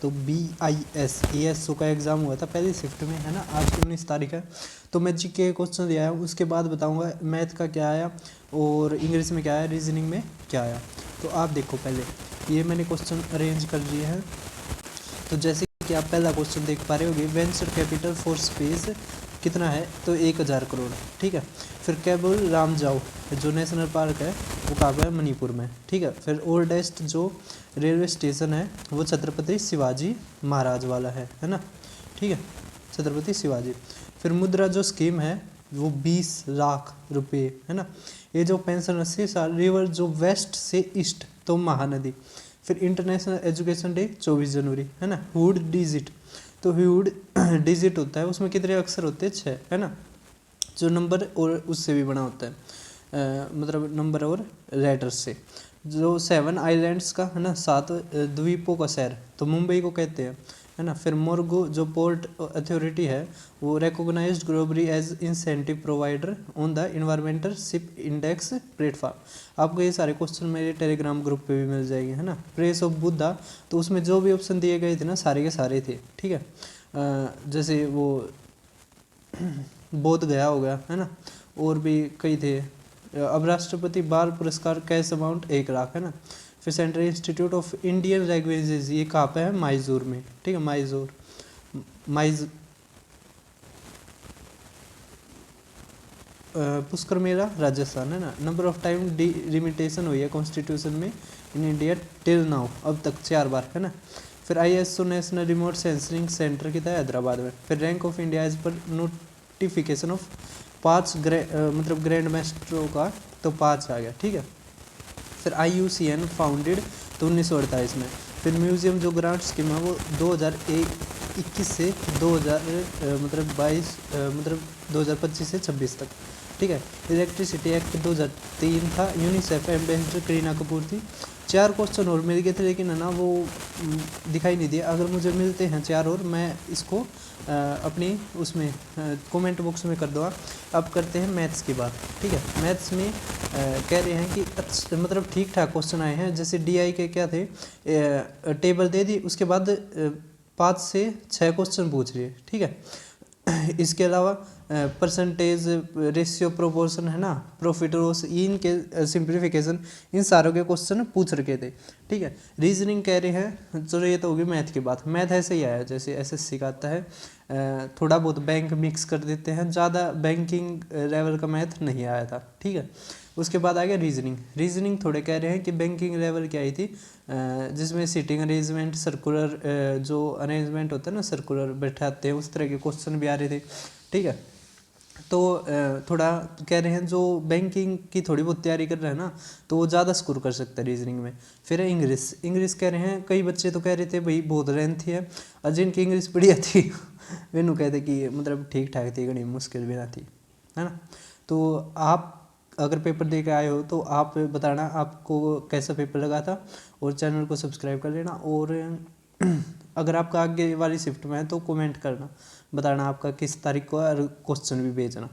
तो BIS का exam हुआ था पहली शिफ्ट में, है ना। आज की 19 तारीख है। तो मैं जीके क्वेश्चन दिया है, उसके बाद बताऊंगा मैथ का क्या आया और इंग्लिश में क्या आया, रीजनिंग में क्या आया। तो आप देखो, पहले ये मैंने क्वेश्चन अरेंज कर लिए हैं। तो जैसे कि आप पहला क्वेश्चन देख पा रहे होगे, वेंचर कैपिटल फॉर स्पेस कितना है, तो 1000 करोड़, ठीक है। फिर केबल रामजाओ जो नेशनल पार्क है वो कहाँ पर है, मणिपुर में, ठीक है। फिर ओल्डेस्ट जो रेलवे स्टेशन है वो छत्रपति शिवाजी महाराज वाला है ना, ठीक है, छत्रपति शिवाजी। फिर मुद्रा जो स्कीम है वो 20 लाख रुपए, है ना। ये जो पेंशन 80 साल, रिवर जो वेस्ट से ईस्ट तो महानदी। फिर इंटरनेशनल एजुकेशन डे 24 जनवरी, है ना। हुड डिजिट, तो हुड डिजिट होता है, उसमें कितने अक्षर होते हैं, 6, है ना। जो नंबर और उससे भी बना होता है, मतलब नंबर और लेटर्स से। जो 7 आइलैंड्स का, है ना, 7 द्वीपों का शहर, तो मुंबई को कहते हैं, है ना। फिर मोरगो जो पोर्ट अथॉरिटी है वो recognised globally as incentive provider on the environmental ship index platform. आपको ये सारे क्वेश्चन मेरे टेलीग्राम ग्रुप पे भी मिल जाएंगे, है ना। प्रेस ऑफ बुद्धा, तो उसमें जो भी ऑप्शन दिए गए थे ना, सारे के सारे थे, ठीक है। जैसे वो बोध गया हो गया, है ना, और भी कई थे। अब राष्ट्रपति बाल पुरस्कार कैश अमाउंट 1 लाख, है ना। फिर central institute of Indian languages, ये कहाँ पे है, मैसूर में, ठीक है, मैसूर पुष्कर मेला राजस्थान, है ना। नंबर ऑफ टाइम डिलिमिटेशन हुई है कॉन्स्टिट्यूशन में इन इंडिया टिल नाउ, अब तक 4 बार, है ना। फिर ISO national remote sensing centre कितना है, हैदराबाद में। फिर rank of India as per notification of 5 मतलब ग्रैंड मास्टरों का, तो 5 आ गया, ठीक है। फिर IUCN फाउंडेड तो 1948 में। फिर म्यूजियम जो ग्रांट स्कीम है वो 2021 से 2025 से 26 तक, ठीक है। इलेक्ट्रिसिटी एक्ट 2003 था। यूनिसेफ एम्बेसडर करीना कपूर थी। 4 क्वेश्चन और मिल गए थे, लेकिन है ना वो दिखाई नहीं दिया। अगर मुझे मिलते हैं 4 और, मैं इसको अपनी उसमें कमेंट बॉक्स में कर दूँगा। अब करते हैं मैथ्स की बात, ठीक है। मैथ्स में कह रहे हैं कि अच्छा, मतलब ठीक ठाक क्वेश्चन आए हैं। जैसे DI के क्या थे, टेबल दे दी, उसके बाद 5 से 6 क्वेश्चन पूछ रही है, ठीक है। इसके अलावा परसेंटेज, रेशियो, प्रोपोर्शन, है ना, प्रॉफिट लॉस, इनके सिंप्लीफिकेशन, इन सारों के क्वेश्चन पूछ रखे थे, ठीक है। रीजनिंग कह रहे हैं, चलो ये तो होगी मैथ की बात। मैथ ऐसे ही आया जैसे SSC का आता है, थोड़ा बहुत बैंक मिक्स कर देते हैं, ज़्यादा बैंकिंग लेवल का मैथ नहीं आया था, ठीक है। उसके बाद आ गया रीजनिंग। रीजनिंग थोड़े कह रहे हैं कि बैंकिंग लेवल की आई थी, जिसमें सीटिंग अरेंजमेंट, सर्कुलर जो अरेंजमेंट होता है ना, सर्कुलर बैठाते हैं, उस तरह के क्वेश्चन भी आ रहे थे, ठीक है। तो थोड़ा कह रहे हैं जो बैंकिंग की थोड़ी बहुत तैयारी कर रहे हैं ना, तो वो ज़्यादा स्कोर कर सकता है रीजनिंग में। फिर है इंग्लिश। इंग्लिश कह रहे हैं, कई बच्चे तो कह रहे थे भाई बहुत लेंथी है, और जिनकी इंग्लिश बढ़िया थी वे कहते कि मतलब ठीक ठाक थी, घनी मुश्किल भी ना थी, है ना। तो आप अगर पेपर दे के आए हो तो आप बताना आपको कैसा पेपर लगा था, और चैनल को सब्सक्राइब कर लेना। और अगर आपका आगे वाली शिफ्ट में है तो कमेंट करना, बताना आपका किस तारीख को, और क्वेश्चन भी भेजना।